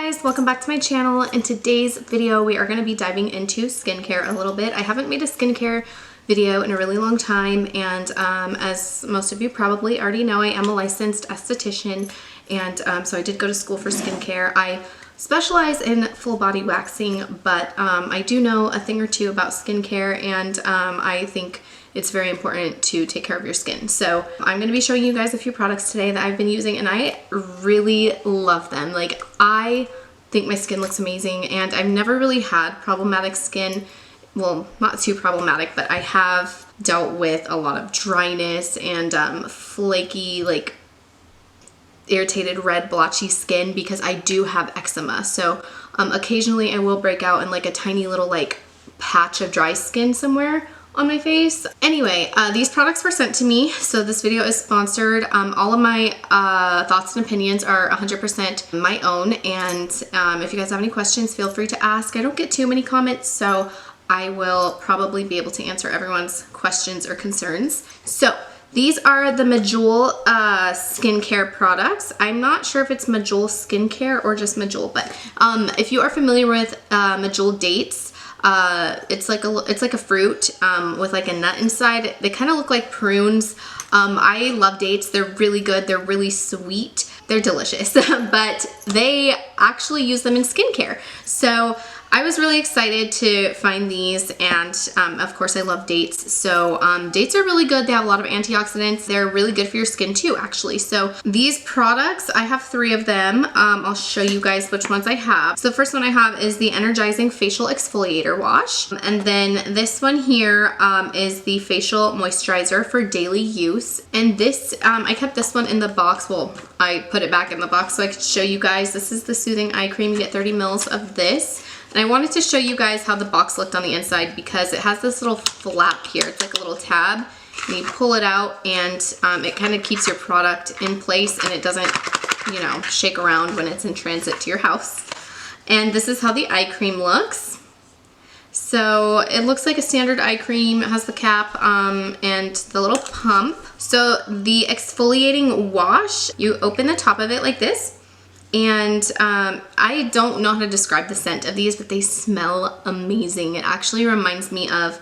guys, welcome back to my channel. In today's video we are going to be diving into skincare a little bit. I haven't made a skincare video in a really long time, and as most of you probably already know, I am a licensed esthetician, and so I did go to school for skincare. I specialize in full body waxing, but I do know a thing or two about skincare, and I think it's very important to take care of your skin. So I'm going to be showing you guys a few products today that I've been using, and I really love them. Like, I think my skin looks amazing, and I've never really had problematic skin. Well, not too problematic, but I have dealt with a lot of dryness and flaky, like irritated, red, blotchy skin because I do have eczema. So occasionally I will break out in like a tiny little like patch of dry skin somewhere on my face. Anyway, these products were sent to me, so this video is sponsored. All of my thoughts and opinions are 100% my own, and if you guys have any questions, feel free to ask. I don't get too many comments, so I will probably be able to answer everyone's questions or concerns. So these are the Medjool skincare products. I'm not sure if it's Medjool skincare or just Medjool, but if you are familiar with Medjool dates, it's like a fruit with like a nut inside. They kind of look like prunes. I love dates. They're really good. They're really sweet. They're delicious, but they actually use them in skincare. So I was really excited to find these, and of course I love dates. So dates are really good. They have a lot of antioxidants. They're really good for your skin too, actually. So these products, I have 3 of them. I'll show you guys which ones I have. So the first one I have is the Energizing Facial Exfoliator Wash. And then this one here is the Facial Moisturizer for daily use. And this, I kept this one in the box. Well, I put it back in the box so I could show you guys. This is the Soothing Eye Cream. You get 30 mils of this. And I wanted to show you guys how the box looked on the inside because it has this little flap here. It's like a little tab, and you pull it out, and it kind of keeps your product in place, and it doesn't, you know, shake around when it's in transit to your house. And this is how the eye cream looks. So it looks like a standard eye cream. It has the cap and the little pump. So the exfoliating wash, you open the top of it like this. And I don't know how to describe the scent of these, but they smell amazing. It actually reminds me of,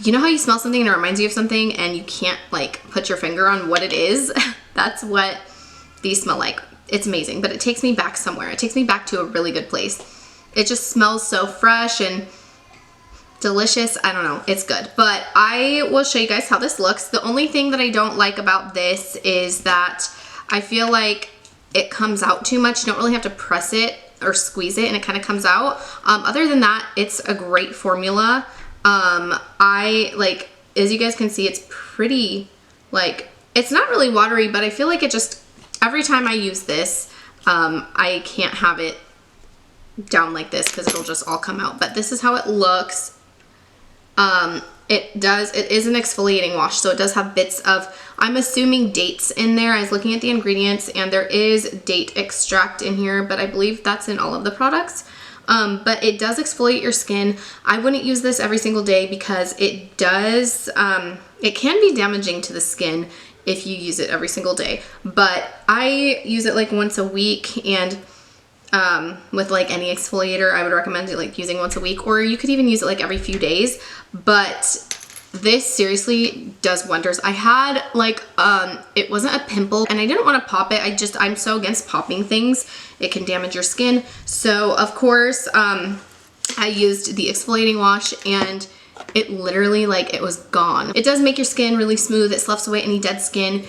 you know how you smell something and it reminds you of something and you can't like put your finger on what it is? That's what these smell like. It's amazing, but it takes me back somewhere. It takes me back to a really good place. It just smells so fresh and delicious. I don't know, it's good. But I will show you guys how this looks. The only thing that I don't like about this is that I feel like it comes out too much. You don't really have to press it or squeeze it, and it kind of comes out. Other than that, it's a great formula. I like, as you guys can see, it's pretty, like, it's not really watery, but I feel like it just, every time I use this, I can't have it down like this because it'll just all come out. But this is how it looks. It is an exfoliating wash, so it does have bits of, I'm assuming, dates in there. I was looking at the ingredients, and there is date extract in here, but I believe that's in all of the products. But it does exfoliate your skin. I wouldn't use this every single day because it does, it can be damaging to the skin if you use it every single day. But I use it like once a week, and with like any exfoliator, I would recommend it like using once a week, or you could even use it like every few days. But this seriously does wonders. I had like, it wasn't a pimple, and I didn't want to pop it. I'm so against popping things. It can damage your skin. So of course, I used the exfoliating wash, and it literally, like, it was gone. It does make your skin really smooth. It sloughs away any dead skin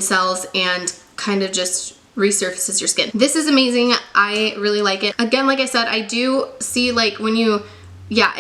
cells, and kind of just resurfaces your skin. This is amazing. I really like it. Again, like I said, I do see like when you, yeah,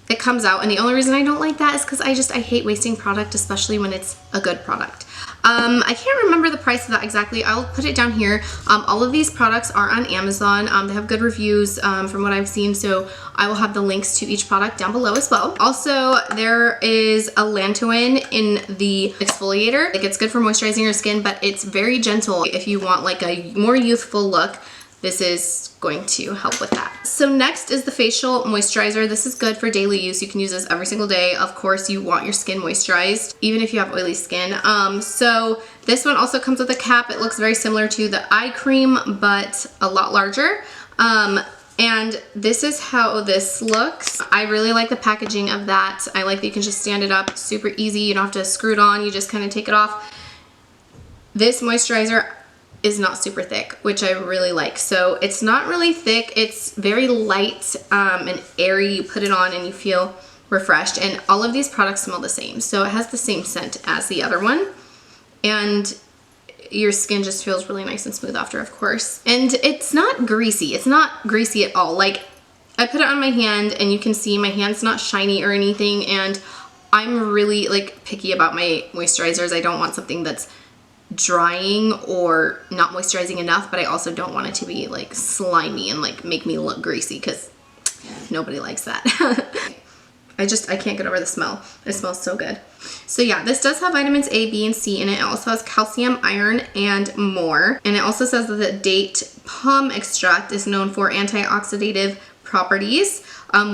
it comes out, and the only reason I don't like that is because I hate wasting product, especially when it's a good product. I can't remember the price of that exactly. I'll put it down here. All of these products are on Amazon. They have good reviews from what I've seen, so I will have the links to each product down below as well. Also, there is a lanolin in the exfoliator. Like, it's good for moisturizing your skin, but it's very gentle. If you want like a more youthful look, this is going to help with that. So next is the facial moisturizer. This is good for daily use. You can use this every single day. Of course, you want your skin moisturized, even if you have oily skin. So This one also comes with a cap. It looks very similar to the eye cream, but a lot larger. And this is how this looks. I really like the packaging of that. I like that you can just stand it up, super easy. You don't have to screw it on, you just kind of take it off. This moisturizer is not super thick, which I really like. So it's not really thick, it's very light and airy. You put it on and you feel refreshed, and all of these products smell the same. So it has the same scent as the other one, and your skin just feels really nice and smooth after, of course. And it's not greasy. It's not greasy at all. Like, I put it on my hand and you can see my hand's not shiny or anything, and I'm really like picky about my moisturizers. I don't want something that's drying or not moisturizing enough, but I also don't want it to be like slimy and like make me look greasy, because nobody likes that. I can't get over the smell. It smells so good. So yeah, this does have vitamins A, B, and C in it. It also has calcium, iron, and more. And it also says that the date palm extract is known for antioxidative properties,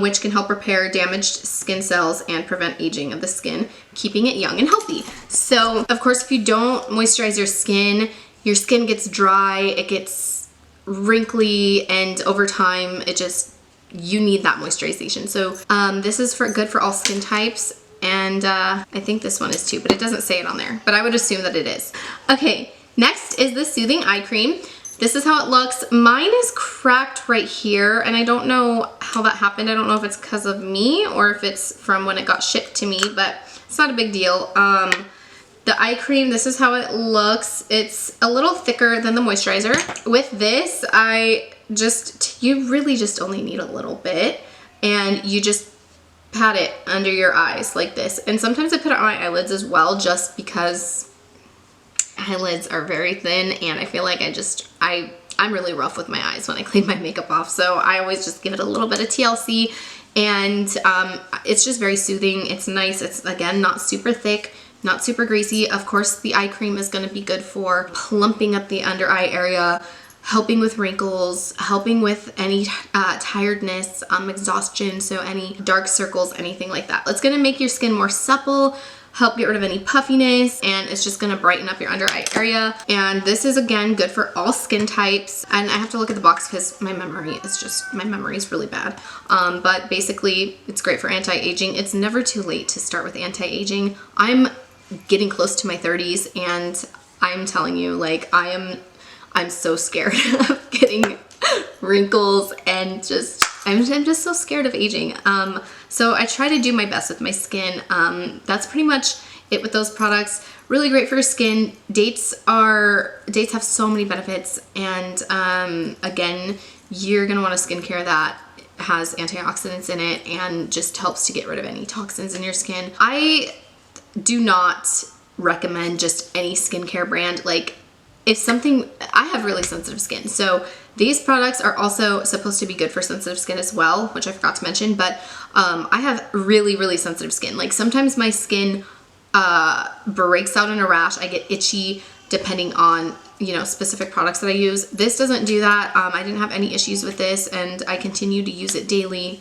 which can help repair damaged skin cells and prevent aging of the skin, keeping it young and healthy. So of course, if you don't moisturize your skin gets dry, it gets wrinkly, and over time, you need that moisturization. So this is good for all skin types, and I think this one is too, but it doesn't say it on there, but I would assume that it is. Okay, next is the Soothing Eye Cream. This is how it looks. Mine is cracked right here, and I don't know how that happened. I don't know if it's because of me or if it's from when it got shipped to me, but it's not a big deal. The eye cream, this is how it looks. It's a little thicker than the moisturizer. With this, you really just only need a little bit, and you just pat it under your eyes like this. And sometimes I put it on my eyelids as well, just because eyelids are very thin, and I feel like I'm really rough with my eyes when I clean my makeup off. So I always just give it a little bit of TLC, and it's just very soothing. It's nice. It's, again, not super thick, not super greasy. Of course, the eye cream is going to be good for plumping up the under eye area, helping with wrinkles, helping with any tiredness, exhaustion, so any dark circles, anything like that. It's gonna make your skin more supple, help get rid of any puffiness, and it's just gonna brighten up your under eye area. And this is, again, good for all skin types. And I have to look at the box because my memory is really bad. But basically, it's great for anti-aging. It's never too late to start with anti-aging. I'm getting close to my 30s, and I'm telling you, like, I'm so scared of getting wrinkles, and I'm just so scared of aging. So I try to do my best with my skin. That's pretty much it with those products. Really great for your skin. Dates have so many benefits, and again, you're gonna want a skincare that has antioxidants in it and just helps to get rid of any toxins in your skin. I do not recommend just any skincare brand. Like, I have really sensitive skin, so these products are also supposed to be good for sensitive skin as well, which I forgot to mention, but I have really, really sensitive skin. Like, sometimes my skin breaks out in a rash. I get itchy depending on, specific products that I use. This doesn't do that. I didn't have any issues with this, and I continue to use it daily,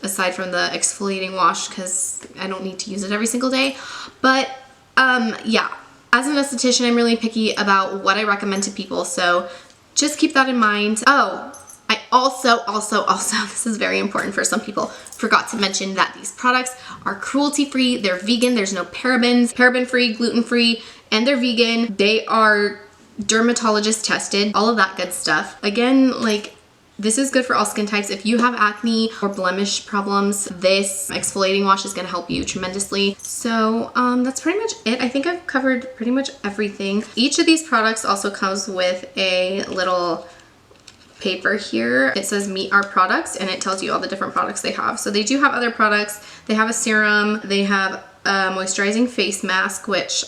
aside from the exfoliating wash, because I don't need to use it every single day. But yeah. As an esthetician, I'm really picky about what I recommend to people, so just keep that in mind. Oh, I also, this is very important for some people, forgot to mention that these products are cruelty-free, they're vegan, there's no parabens, paraben-free, gluten-free, and they're vegan. They are dermatologist tested, all of that good stuff. Again, like, this is good for all skin types. If you have acne or blemish problems, this exfoliating wash is going to help you tremendously. So that's pretty much it. I think I've covered pretty much everything. Each of these products also comes with a little paper here. It says meet our products, and it tells you all the different products they have. So they do have other products. They have a serum. They have a moisturizing face mask, which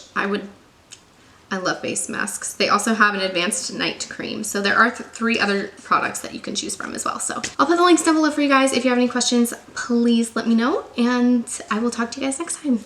I love face masks. They also have an advanced night cream. So there are 3 other products that you can choose from as well. So I'll put the links down below for you guys. If you have any questions, please let me know, and I will talk to you guys next time.